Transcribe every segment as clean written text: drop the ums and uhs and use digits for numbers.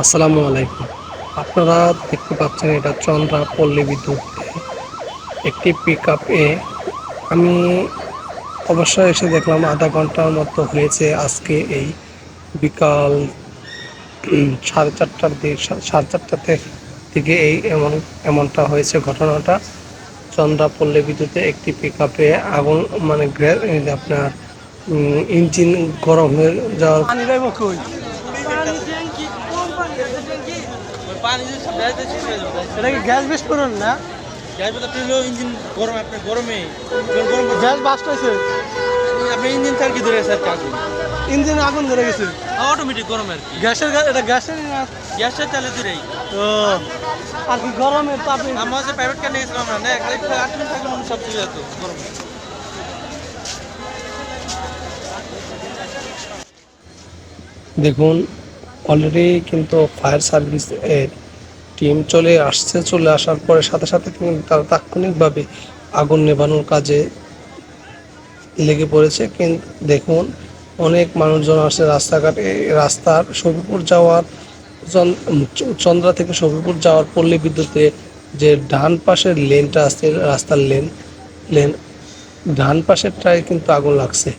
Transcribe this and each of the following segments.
আসসালামু আলাইকুম। আপনারা দেখতে পাচ্ছেন এটা চন্দ্রা পল্লী বিদ্যুৎ একটি পিকআপে আমি অবশ্যই এসে দেখলাম আধা ঘন্টার মতো হয়েছে। আজকে এই বিকাল 4:30টার দিকে 4:30টাতে দিকে এমনটা হয়েছে ঘটনাটা। চন্দ্রা পল্লী বিদ্যুতে একটি পিকআপে আগুন মানে আপনার ইঞ্জিন গরম হয়ে যাওয়ার পানি যাইব কই? এটা কি গ্যাস বিস্ফোরণ না? ইঞ্জিন গরম, আপনার গরমে গরম গ্যাস বাস্ট হয়েছে, আপনার ইঞ্জিন তার কি ধরে আছে আর কি ইঞ্জিনে আগুন ধরে গেছে। অটোমেটিক গরম আর কি এটা গ্যাসের না? গ্যাসটা চালে দূরেই ও, আর কি গরমে তাপে আমরা হচ্ছে প্রাইভেট কার নিয়ে গেছিলাম না, খালি 8 মিনিট থাকলে মনে সব চলে যেত গরমে। দেখুন, অলরেডি কিন্তু ফায়ার সার্ভিস এর টিম চলে আসার পরে সাথে সাথে কিন্তু তারা তাৎক্ষণিকভাবে আগুন নেভানোর কাজে লেগে পড়েছে। কিন্তু দেখুন, অনেক মানুষজন আসছে রাস্তাঘাটে। রাস্তার সবিপুর যাওয়ার চন্দ্রা থেকে সবিপুর যাওয়ার পল্লী বিদ্যুতে যে ডান পাশের লেনটা আছে, রাস্তার লেন ডান পাশেরটায় কিন্তু আগুন লাগছে,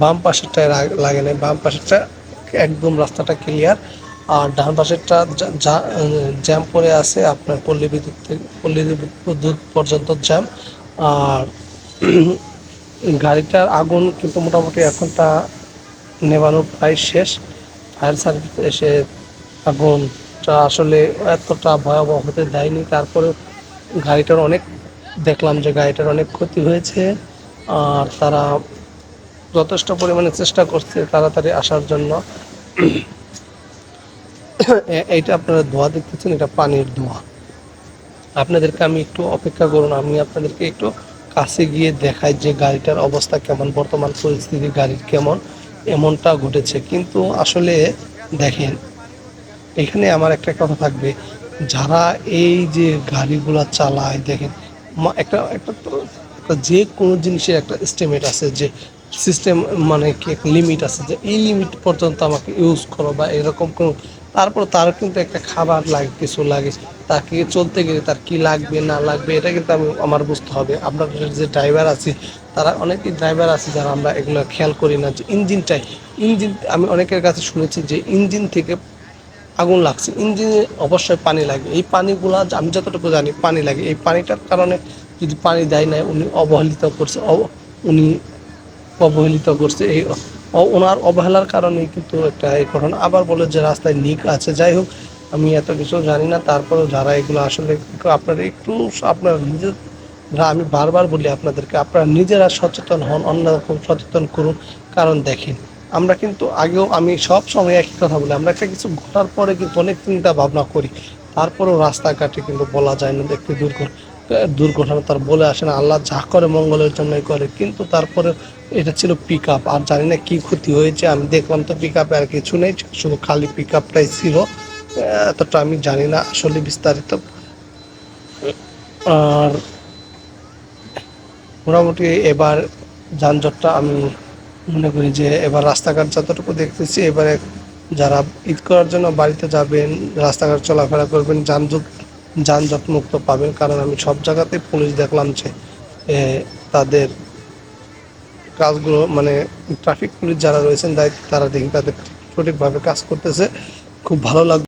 বাম পাশেরটায় লাগে নাই। বাম পাশেরটা একদম রাস্তাটা ক্লিয়ার, আর ডান পাশেরটা জ্যাম পড়ে আছে আপনার পল্লী বিদ্যুৎ পর্যন্ত জ্যাম। আর গাড়িটার আগুন কিন্তু মোটামুটি এখনটা নেভানো প্রায় শেষ। ফায়ার সার্ভিস এসে আগুনটা আসলে এতটা ভয়াবহ হতে দেয়নি। তারপরে গাড়িটার অনেক দেখলাম যে গাড়িটার অনেক ক্ষতি হয়েছে, আর তারা যথেষ্ট পরিমাণে চেষ্টা করছে তাড়াতাড়ি আসার জন্য। এইটা আপনারা ধোঁয়া দেখতেছেন, এটা পানির ধোঁয়া। আপনাদেরকে আমি একটু অপেক্ষা করুন, আমি আপনাদেরকে একটু কাছে গিয়ে দেখাই যে গাড়িটার অবস্থা কেমন, বর্তমান পরিস্থিতি গাড়ির কেমন, এমনটা ঘটেছে। কিন্তু আসলে দেখেন, এখানে আমার একটা কথা থাকবে, যারা এই যে গাড়িগুলা চালায়, দেখেন একটা একটা তো যে কোনো জিনিসের একটা এস্টিমেট আছে, যে সিস্টেম মানে কি একটা লিমিট আছে, যে এই লিমিট পর্যন্ত আমাকে ইউজ করো বা এরকম কোনো। তারপর তার কিন্তু একটা খাবার লাগে, কিছু লাগে, তাকে চলতে গেলে তার কি লাগবে না লাগবে এটা কিন্তু আমার বুঝতে হবে। আপনার যে ড্রাইভার আছে, তারা অনেকেই ড্রাইভার আছে যারা আমরা এগুলো খেয়াল করি না, যে ইঞ্জিন আমি অনেকের কাছে শুনেছি যে ইঞ্জিন থেকে আগুন লাগছে, ইঞ্জিনে অবশ্যই পানি লাগে। এই পানিগুলা আমি যতটুকু জানি পানি লাগে। এই পানিটার কারণে যদি পানি দেয় না, উনি অবহেলিত করছে। এই ওনার অবহেলার কারণেই কিন্তু একটা এই ঘটনা। আবার বলে যে রাস্তায় লিক আছে। যাই হোক, আমি এত কিছু জানি না। তারপরেও যারা এগুলো আসলে আপনারা একটু আপনারা নিজেরা, আমি বারবার বলি আপনাদেরকে, আপনারা নিজেরা সচেতন হন, অন্যরকম সচেতন করুন। কারণ দেখেন, আমরা কিন্তু আগেও আমি সব সময় একই কথা বলি, আমরা একটা কিছু ঘটার পরে কিন্তু অনেক চিন্তা ভাবনা করি। তারপরেও রাস্তাঘাটে কিন্তু বলা যায় না, একটি দুর্ঘটনা তার বলে আসে না। আল্লাহ যা করে মঙ্গলের জন্যই করে। কিন্তু তারপরে এটা ছিল পিকআপ, আর জানি না কি ক্ষতি হয়েছে। আমি দেখলাম তো পিকআপে আর কিছু নেই, শুধু খালি পিকআপটাই ছিল। এতটা আমি জানি না আসলে বিস্তারিত। আর মোটামুটি এবার যানজটটা আমি মনে করি যে এবার রাস্তাঘাট যতটুকু দেখতেছি, এবারে যারা ঈদ করার জন্য বাড়িতে যাবেন, রাস্তাঘাট চলাফেরা করবেন, যানজট মুক্ত পাবেন। কারণ আমি সব জায়গাতেই পুলিশ দেখলাম যে তাদের কাজগুলো মানে ট্রাফিক পুলিশ যারা রয়েছেন দায়িত্ব, তারা দেখি তাদের সঠিকভাবে কাজ করতেছে। খুব ভালো লাগবে।